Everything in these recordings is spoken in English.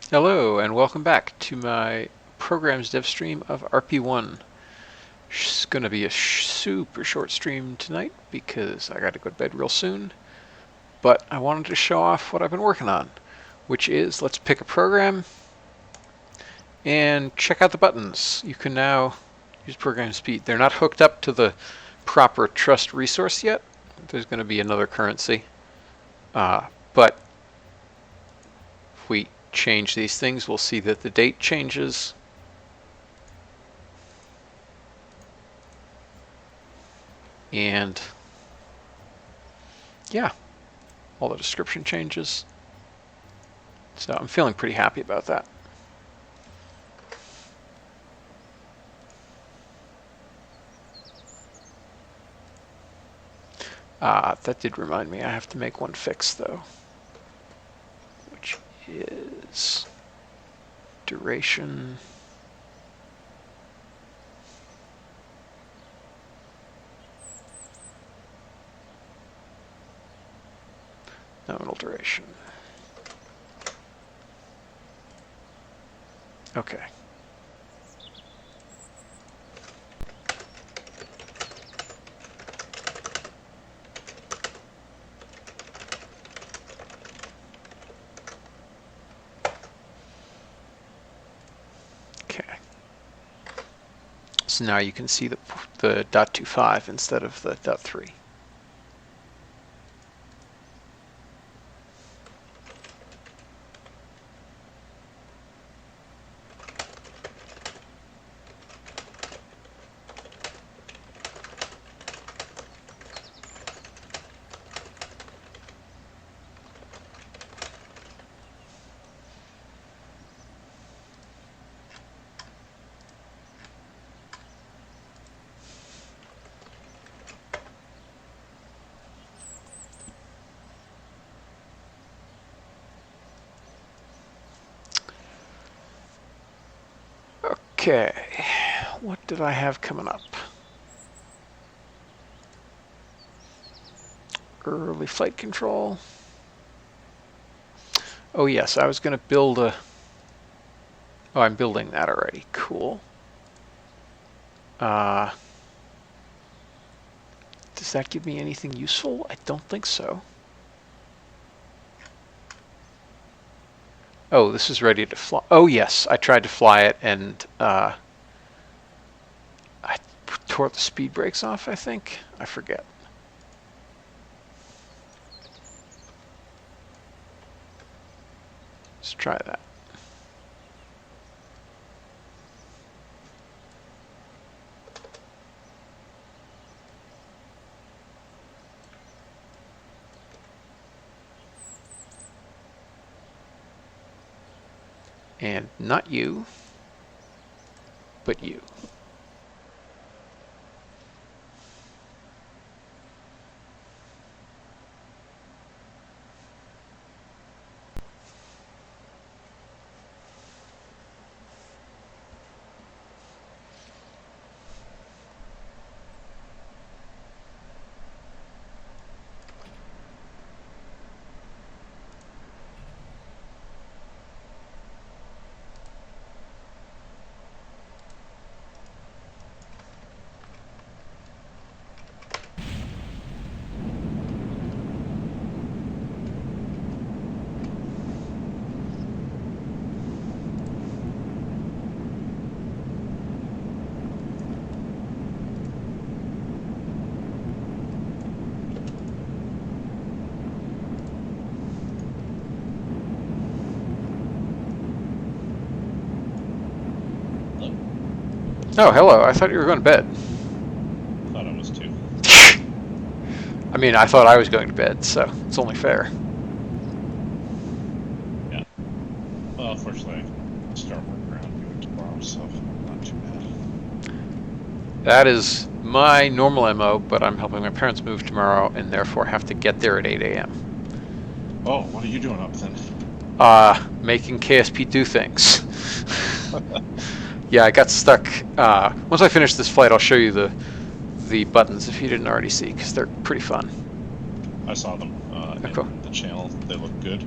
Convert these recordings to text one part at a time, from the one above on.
Hello, and welcome back to my programs dev stream of RP-1. It's going to be a super short stream tonight because I got to go to bed real soon. But I wanted to show off what I've been working on, which is let's pick a program and check out the buttons. You can now use program speed. They're not hooked up to the proper trust resource yet. There's going to be another currency. But if we change these things, we'll see that the date changes. And yeah, all the description changes. So I'm feeling pretty happy about that. That did remind me I have to make one fix though, which is duration. Nominal duration. Okay. Okay. So now you can see the .25 instead of the .3. Okay, what did I have coming up? Early flight control. Oh yes, I was going to build a... Oh, I'm building that already. Cool. Does that give me anything useful? I don't think so. Oh, this is ready to fly. Oh yes, I tried to fly it and I tore the speed brakes off, I think. I forget. Let's try that. And not you, but you. Oh, hello. I thought you were going to bed. Thought I was too. I mean, I thought I was going to bed, so it's only fair. Yeah. Well, fortunately, I can start work around you tomorrow, so not too bad. That is my normal MO, but I'm helping my parents move tomorrow and therefore have to get there at 8 a.m. Oh, what are you doing up then? Making KSP do things. Yeah, I got stuck. Once I finish this flight, I'll show you the buttons if you didn't already see, because they're pretty fun. I saw them cool. in the channel. They look good.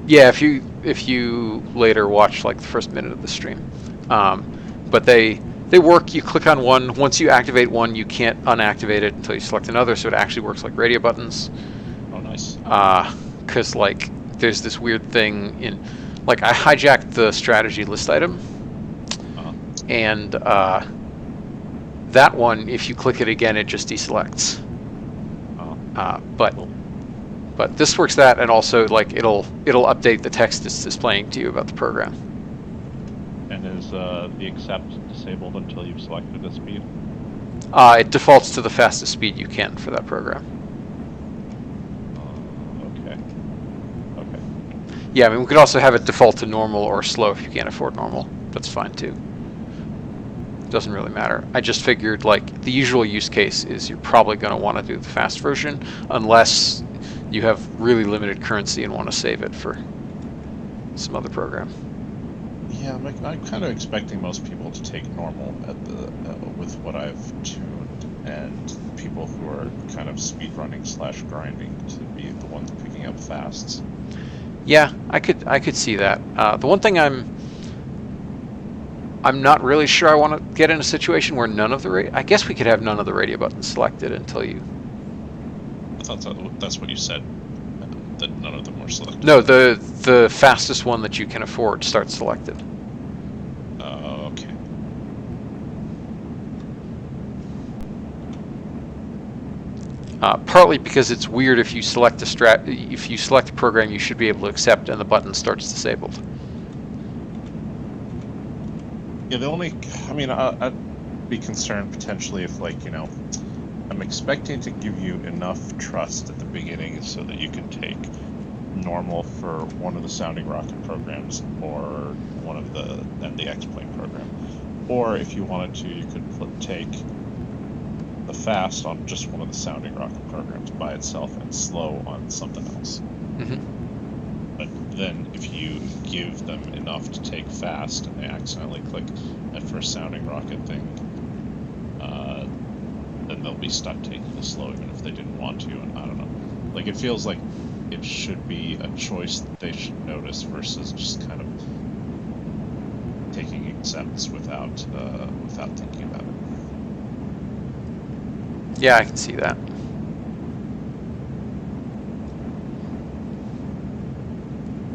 Yeah, if you later watch like the first minute of the stream, but they work. You click on one. Once you activate one, you can't unactivate it until you select another. So it actually works like radio buttons. Oh, nice. Because like there's this weird thing in, like I hijacked the strategy list item, Uh-huh. and that one, if you click it again, it just deselects. But Cool. but this works that, and also like it'll update the text it's displaying to you about the program. And is the accept disabled until you've selected the speed? It defaults to the fastest speed you can for that program. Okay. Okay. Yeah, I mean we could also have it default to normal or slow if you can't afford normal. That's fine too. Doesn't really matter. I just figured like the usual use case is you're probably going to want to do the fast version unless you have really limited currency and want to save it for some other program. Yeah, I'm kind of expecting most people to take normal at the with what I've tuned, and people who are kind of speedrunning / grinding to be the ones picking up fasts. Yeah, I could see that. The one thing I'm not really sure I want to get in a situation where none of the I guess we could have none of the radio buttons selected until you. I thought that's what you said. That none of them were selected. No, the fastest one that you can afford starts selected. Okay. Partly because it's weird if you select if you select a program you should be able to accept and the button starts disabled. Yeah, I mean, I'd be concerned potentially if, like, you know, I'm expecting to give you enough trust at the beginning so that you can take normal for one of the sounding rocket programs or one of the X-plane program. Or if you wanted to, you could take the fast on just one of the sounding rocket programs by itself and slow on something else. Mm-hmm. But then if you give them enough to take fast and they accidentally click that first sounding rocket thing, then they'll be stuck taking the slow even if they didn't want to, and I don't know. Like, it feels like it should be a choice that they should notice versus just kind of taking accepts without thinking about it. Yeah, I can see that.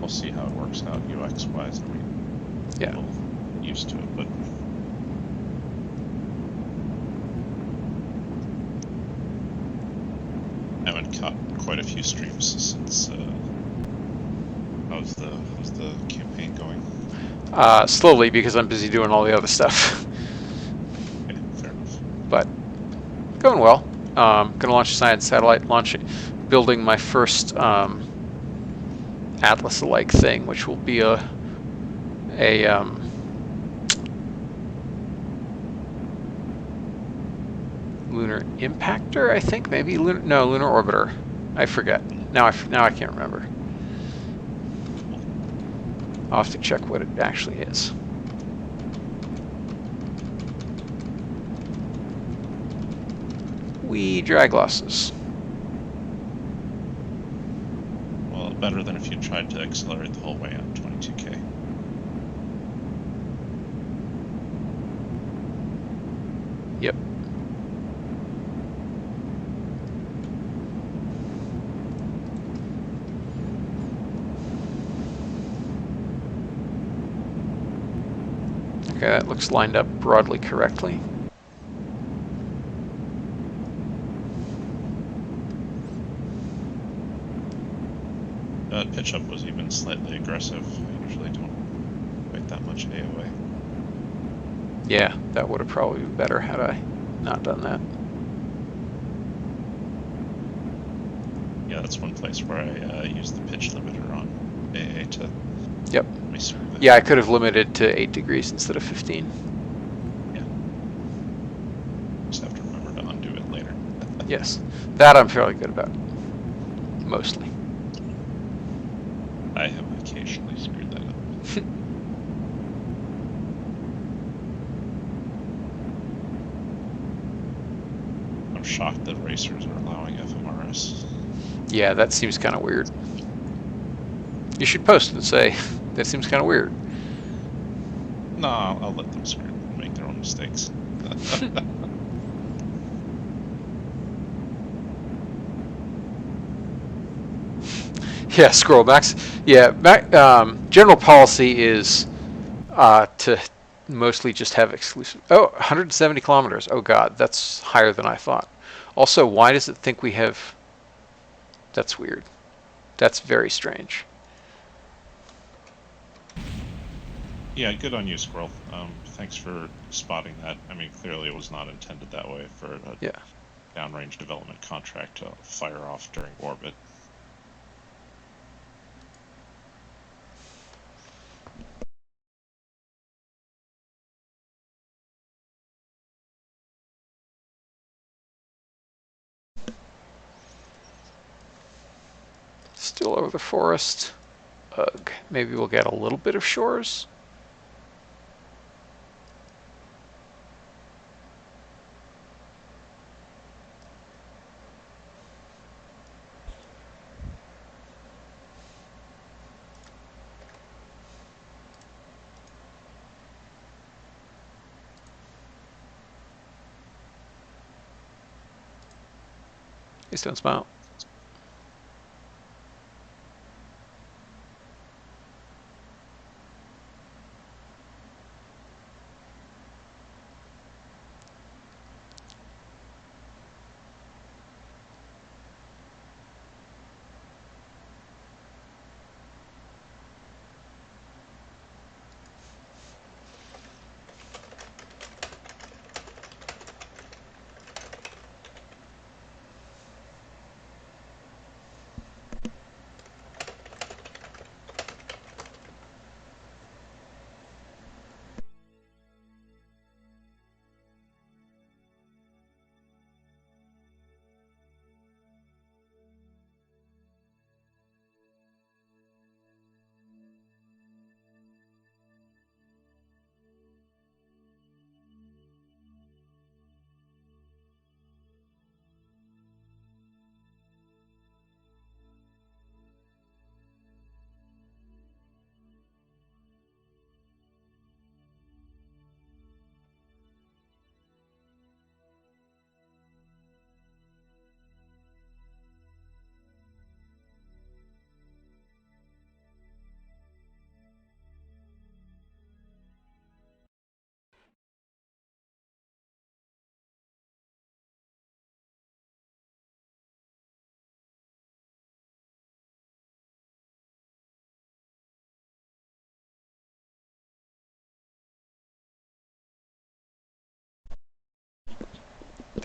We'll see how it works out UX-wise. I mean, yeah, I'm used to it, but I haven't caught quite a few streams since. How's the campaign going? slowly because I'm busy doing all the other stuff. Okay, fair enough. But going well. Gonna launch a science satellite, building my first Atlas-alike thing, which will be a lunar impactor, I think, maybe lunar orbiter. I forget. Now I can't remember. I'll have to check what it actually is. Wee drag losses. Well, better than if you tried to accelerate the whole way on 22K. Yep. Okay, that looks lined up broadly correctly. Pitch up was even slightly aggressive. I usually don't quite that much AOA. Yeah, that would have probably been better had I not done that. Yeah, that's one place where I use the pitch limiter on AA to. Yep. Yeah, I could have limited to 8 degrees instead of 15. Yeah. Just have to remember to undo it later. Yes, that I'm fairly good about. Mostly. I have occasionally screwed that up. I'm shocked that racers are allowing FMRS. Yeah, that seems kind of weird. You should post and say, that seems kind of weird. No, I'll let them screw and make their own mistakes. Yeah, scroll backs. Yeah, general policy is to mostly just have exclusive. Oh, 170 kilometers. Oh God, that's higher than I thought. Also, why does it think we have? That's weird. That's very strange. Yeah, good on you, Squirrel. Thanks for spotting that. I mean, clearly it was not intended that way for a Yeah. downrange development contract to fire off during orbit. Still over the forest. Ugh. Maybe we'll get a little bit of shores. Please don't smile.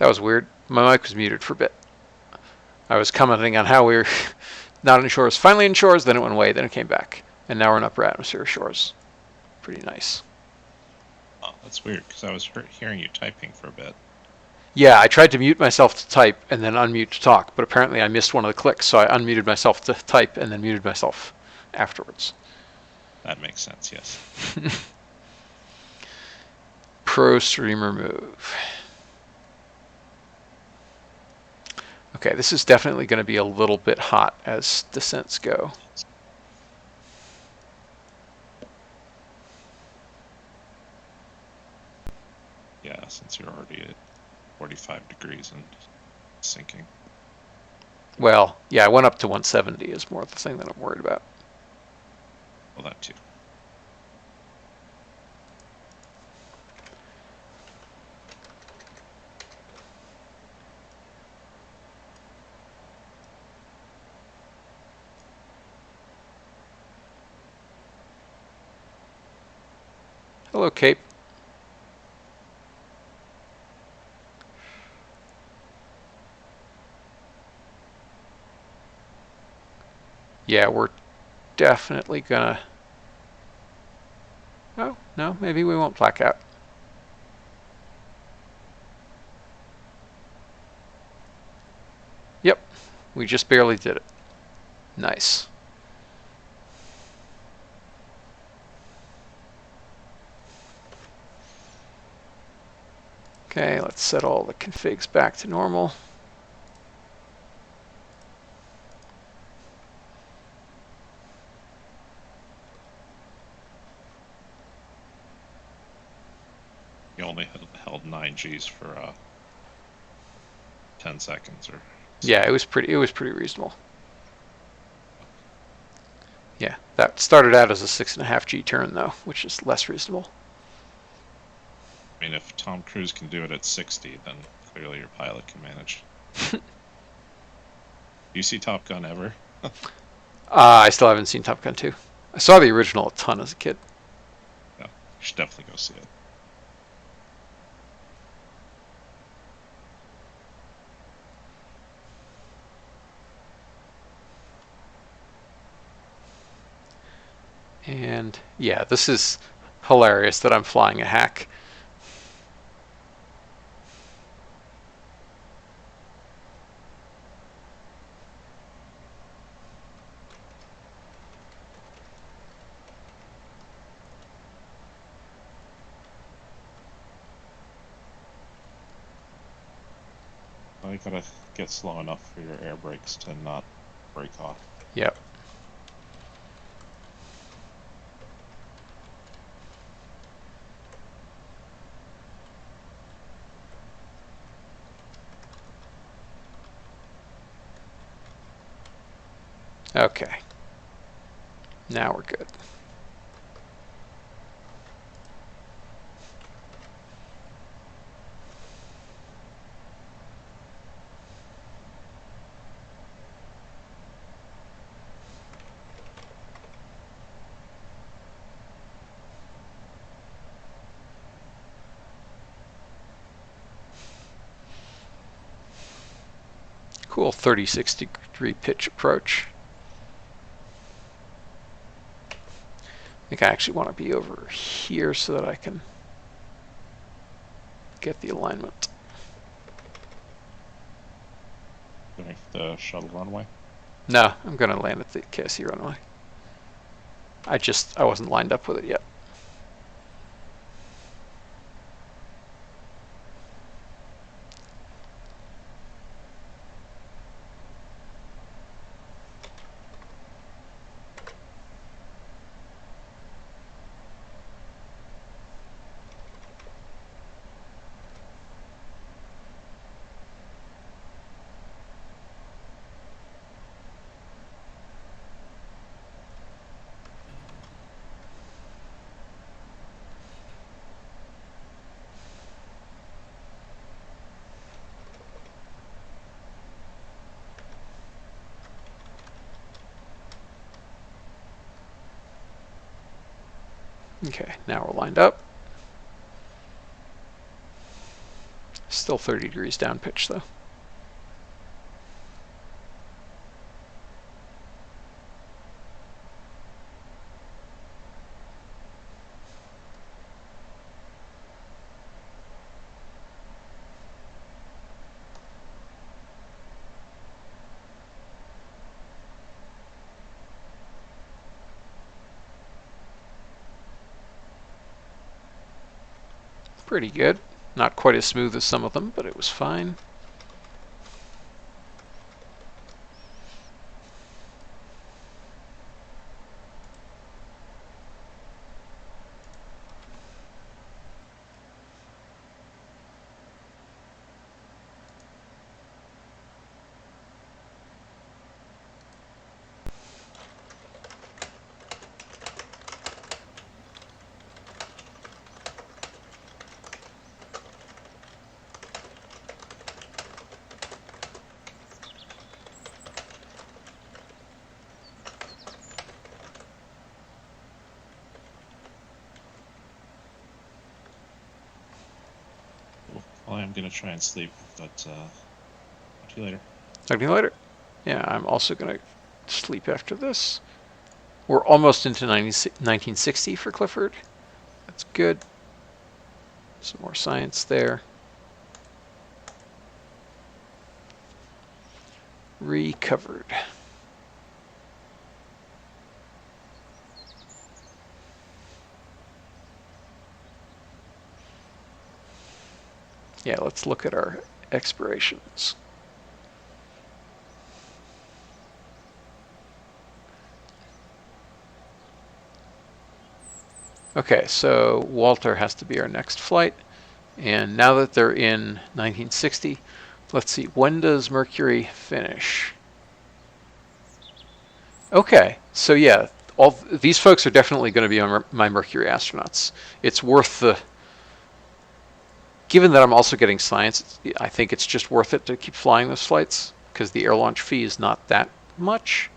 That was weird. My mic was muted for a bit. I was commenting on how we were not in shores. Finally in shores, then it went away, then it came back. And now we're in upper atmosphere shores. Pretty nice. Oh, that's weird because I was hearing you typing for a bit. Yeah, I tried to mute myself to type and then unmute to talk, but apparently I missed one of the clicks, so I unmuted myself to type and then muted myself afterwards. That makes sense, yes. Pro streamer move. Okay, this is definitely going to be a little bit hot as descents go. Yeah, since you're already at 45 degrees and sinking. Well, yeah, I went up to 170 is more the thing that I'm worried about. Well, that too. Hello, Cape. Yeah, we're definitely gonna... Oh, no, maybe we won't black out. Yep, we just barely did it. Nice. Okay, let's set all the configs back to normal. You only held 9 Gs for 10 seconds or so. Yeah, it was pretty reasonable. Yeah, that started out as a 6.5 G turn though, which is less reasonable. I mean, if Tom Cruise can do it at 60, then clearly your pilot can manage. Do you see Top Gun ever? I still haven't seen Top Gun 2. I saw the original a ton as a kid. Yeah, you should definitely go see it. And yeah, this is hilarious that I'm flying a hack. Well, you gotta get slow enough for your air brakes to not break off. Yep. Okay. Now we're good. Cool 36-degree pitch approach. I think I actually want to be over here so that I can get the alignment. Doing the shuttle runway. No, I'm going to land at the KSC runway. I wasn't lined up with it yet. Okay, now we're lined up. Still 30 degrees down pitch though. Pretty good. Not quite as smooth as some of them, but it was fine. Well, I'm gonna try and sleep, but talk to you later. Talk to you later. Yeah, I'm also going to sleep after this. We're almost into 1960 for Clifford. That's good. Some more science there. Recovered. Yeah, let's look at our expirations. Okay, so Walter has to be our next flight. And now that they're in 1960, let's see, when does Mercury finish? Okay, so yeah, all these folks are definitely going to be on my Mercury astronauts. It's worth the, given that I'm also getting science, I think it's just worth it to keep flying those flights because the air launch fee is not that much.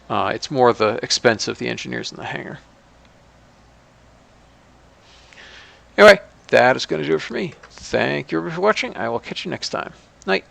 It's more the expense of the engineers in the hangar. Anyway, that is going to do it for me. Thank you for watching. I will catch you next time. Night.